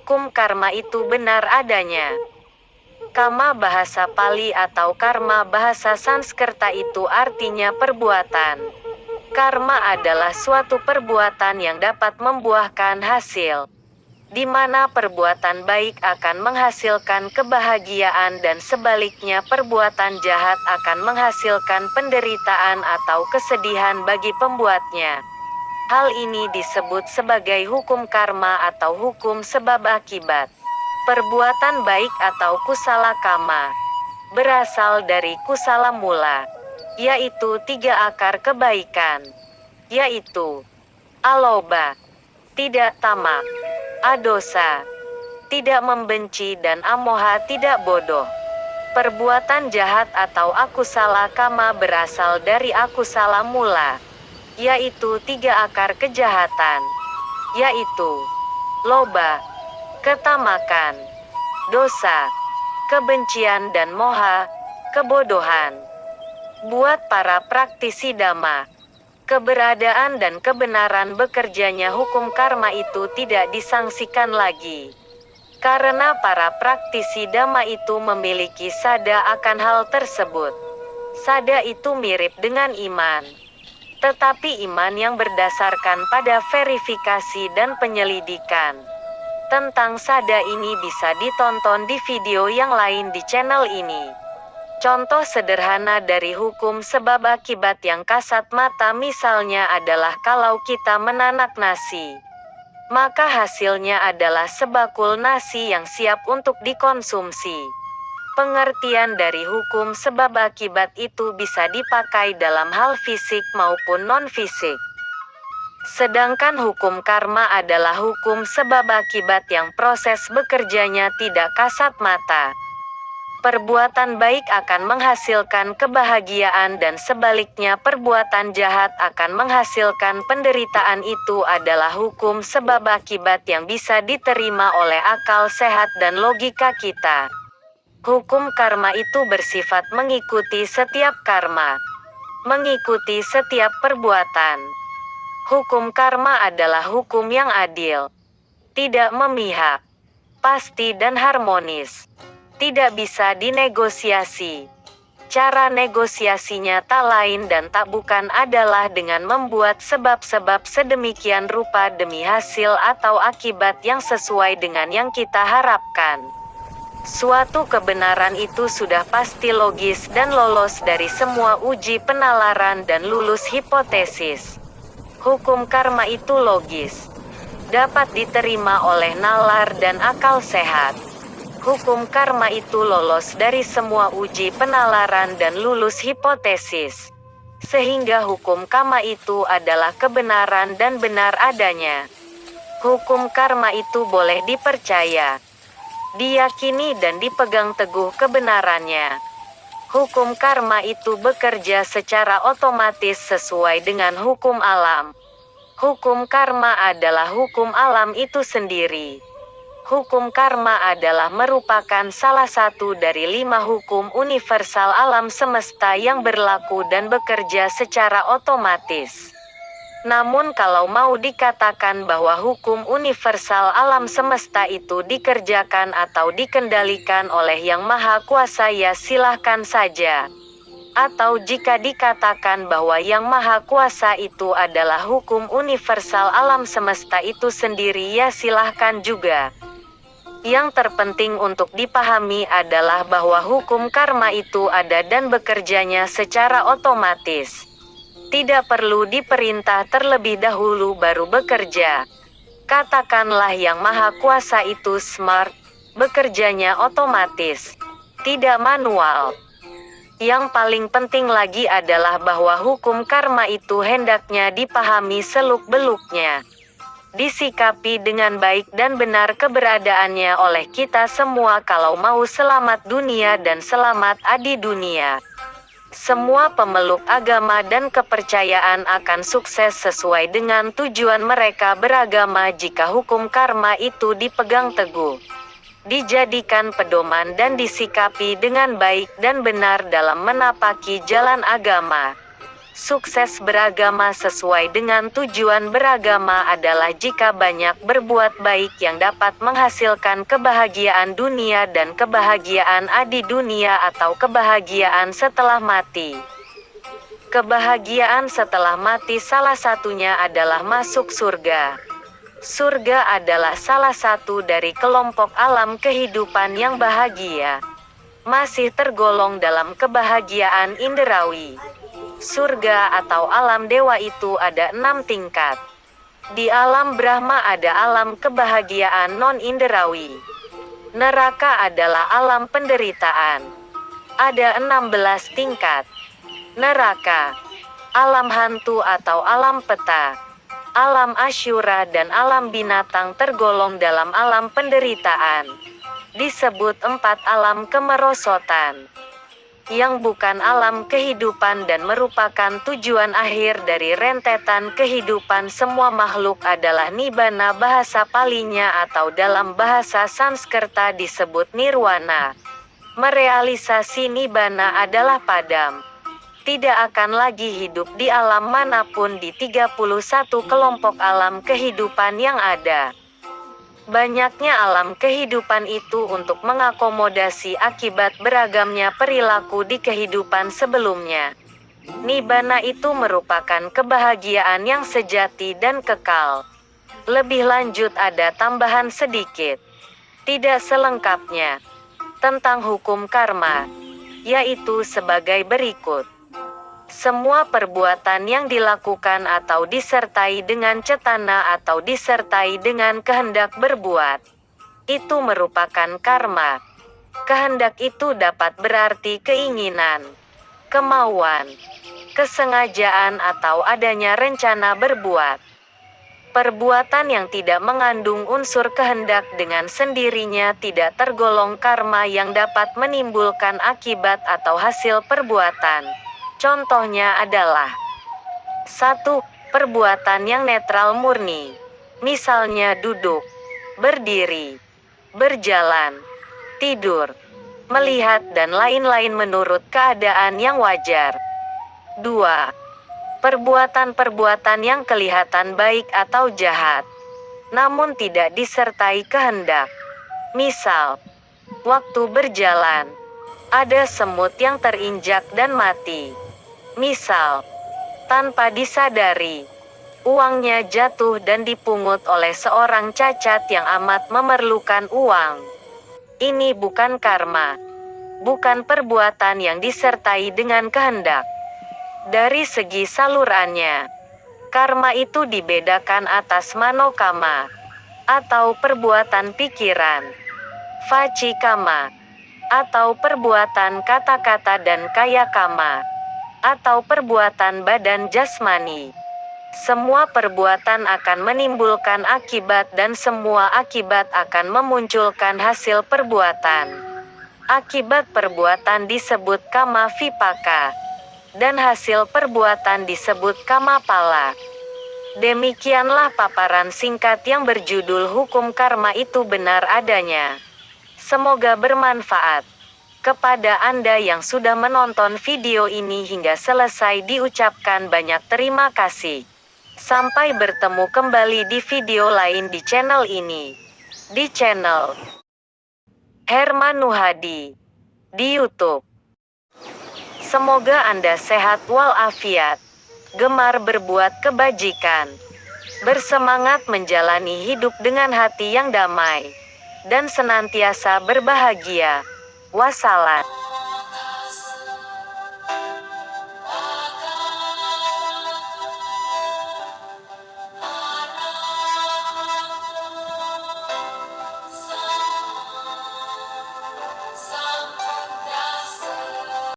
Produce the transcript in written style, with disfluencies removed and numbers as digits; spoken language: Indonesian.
hukum karma itu benar adanya. Kama bahasa Pali atau karma bahasa Sanskerta itu artinya perbuatan. Karma adalah suatu perbuatan yang dapat membuahkan hasil, di mana perbuatan baik akan menghasilkan kebahagiaan dan sebaliknya perbuatan jahat akan menghasilkan penderitaan atau kesedihan bagi pembuatnya. Hal ini disebut sebagai hukum karma atau hukum sebab akibat. Perbuatan baik atau kusala kama berasal dari kusala mula, yaitu 3 akar kebaikan, yaitu aloba, tidak tamak, adosa, tidak membenci, dan amoha, tidak bodoh. Perbuatan jahat atau akusala kama berasal dari akusala mula, yaitu 3 akar kejahatan, yaitu loba, ketamakan, dosa, kebencian, dan moha, kebodohan. Buat para praktisi Dhamma, keberadaan dan kebenaran bekerjanya hukum karma itu tidak disangsikan lagi. Karena para praktisi Dhamma itu memiliki sada akan hal tersebut. Sada itu mirip dengan iman. Tetapi iman yang berdasarkan pada verifikasi dan penyelidikan. Tentang sada ini bisa ditonton di video yang lain di channel ini. Contoh sederhana dari hukum sebab akibat yang kasat mata misalnya adalah kalau kita menanak nasi, maka hasilnya adalah sebakul nasi yang siap untuk dikonsumsi. Pengertian dari hukum sebab akibat itu bisa dipakai dalam hal fisik maupun non-fisik. Sedangkan hukum karma adalah hukum sebab akibat yang proses bekerjanya tidak kasat mata. Perbuatan baik akan menghasilkan kebahagiaan dan sebaliknya perbuatan jahat akan menghasilkan penderitaan. Itu adalah hukum sebab akibat yang bisa diterima oleh akal sehat dan logika kita. Hukum karma itu bersifat mengikuti setiap karma, mengikuti setiap perbuatan. Hukum karma adalah hukum yang adil, tidak memihak, pasti dan harmonis. Tidak bisa dinegosiasi. Cara negosiasinya tak lain dan tak bukan adalah dengan membuat sebab-sebab sedemikian rupa demi hasil atau akibat yang sesuai dengan yang kita harapkan. Suatu kebenaran itu sudah pasti logis dan lolos dari semua uji penalaran dan lulus hipotesis. Hukum karma itu logis, dapat diterima oleh nalar dan akal sehat. Hukum karma itu lolos dari semua uji penalaran dan lulus hipotesis. Sehingga hukum karma itu adalah kebenaran dan benar adanya. Hukum karma itu boleh dipercaya, diyakini dan dipegang teguh kebenarannya. Hukum karma itu bekerja secara otomatis sesuai dengan hukum alam. Hukum karma adalah hukum alam itu sendiri. Hukum karma adalah merupakan salah satu dari 5 hukum universal alam semesta yang berlaku dan bekerja secara otomatis. Namun kalau mau dikatakan bahwa hukum universal alam semesta itu dikerjakan atau dikendalikan oleh Yang Maha Kuasa, ya silahkan saja. Atau jika dikatakan bahwa Yang Maha Kuasa itu adalah hukum universal alam semesta itu sendiri, ya silahkan juga. Yang terpenting untuk dipahami adalah bahwa hukum karma itu ada dan bekerjanya secara otomatis. Tidak perlu diperintah terlebih dahulu baru bekerja. Katakanlah Yang Maha Kuasa itu smart, bekerjanya otomatis, tidak manual. Yang paling penting lagi adalah bahwa hukum karma itu hendaknya dipahami seluk-beluknya, disikapi dengan baik dan benar keberadaannya oleh kita semua kalau mau selamat dunia dan selamat adi dunia. Semua pemeluk agama dan kepercayaan akan sukses sesuai dengan tujuan mereka beragama jika hukum karma itu dipegang teguh, dijadikan pedoman dan disikapi dengan baik dan benar dalam menapaki jalan agama. Sukses beragama sesuai dengan tujuan beragama adalah jika banyak berbuat baik yang dapat menghasilkan kebahagiaan dunia dan kebahagiaan adi dunia atau kebahagiaan setelah mati. Kebahagiaan setelah mati salah satunya adalah masuk surga. Surga adalah salah satu dari kelompok alam kehidupan yang bahagia. Masih tergolong dalam kebahagiaan inderawi. Surga atau alam dewa itu ada 6 tingkat. Di alam Brahma ada alam kebahagiaan non-inderawi. Neraka adalah alam penderitaan. Ada 16 tingkat. Neraka, alam hantu atau alam peta, alam asyura dan alam binatang tergolong dalam alam penderitaan. Disebut 4 alam kemerosotan, yang bukan alam kehidupan dan merupakan tujuan akhir dari rentetan kehidupan semua makhluk adalah nibbana bahasa palinya atau dalam bahasa Sanskerta disebut nirwana. Merealisasi nibbana adalah padam. Tidak akan lagi hidup di alam manapun di 31 kelompok alam kehidupan yang ada. Banyaknya alam kehidupan itu untuk mengakomodasi akibat beragamnya perilaku di kehidupan sebelumnya. Nibbana itu merupakan kebahagiaan yang sejati dan kekal. Lebih lanjut ada tambahan sedikit, tidak selengkapnya, tentang hukum karma, yaitu sebagai berikut. Semua perbuatan yang dilakukan atau disertai dengan cetana atau disertai dengan kehendak berbuat, itu merupakan karma. Kehendak itu dapat berarti keinginan, kemauan, kesengajaan atau adanya rencana berbuat. Perbuatan yang tidak mengandung unsur kehendak dengan sendirinya tidak tergolong karma yang dapat menimbulkan akibat atau hasil perbuatan. Contohnya adalah 1. Perbuatan yang netral murni. Misalnya duduk, berdiri, berjalan, tidur, melihat dan lain-lain menurut keadaan yang wajar. 2. Perbuatan-perbuatan yang kelihatan baik atau jahat, namun tidak disertai kehendak. Misal, waktu berjalan, ada semut yang terinjak dan mati. Misal, tanpa disadari, uangnya jatuh dan dipungut oleh seorang cacat yang amat memerlukan uang. Ini bukan karma, bukan perbuatan yang disertai dengan kehendak. Dari segi salurannya, karma itu dibedakan atas manokama, atau perbuatan pikiran, vacikama, atau perbuatan kata-kata dan kaya kama, atau perbuatan badan jasmani. Semua perbuatan akan menimbulkan akibat dan semua akibat akan memunculkan hasil perbuatan. Akibat perbuatan disebut kama vipaka, dan hasil perbuatan disebut kama pala. Demikianlah paparan singkat yang berjudul Hukum Karma Itu Benar Adanya. Semoga bermanfaat. Kepada Anda yang sudah menonton video ini hingga selesai diucapkan banyak terima kasih. Sampai bertemu kembali di video lain di channel ini. Di channel Herman Nuhadi di YouTube. Semoga Anda sehat walafiat, gemar berbuat kebajikan, bersemangat menjalani hidup dengan hati yang damai, dan senantiasa berbahagia. Wassalam.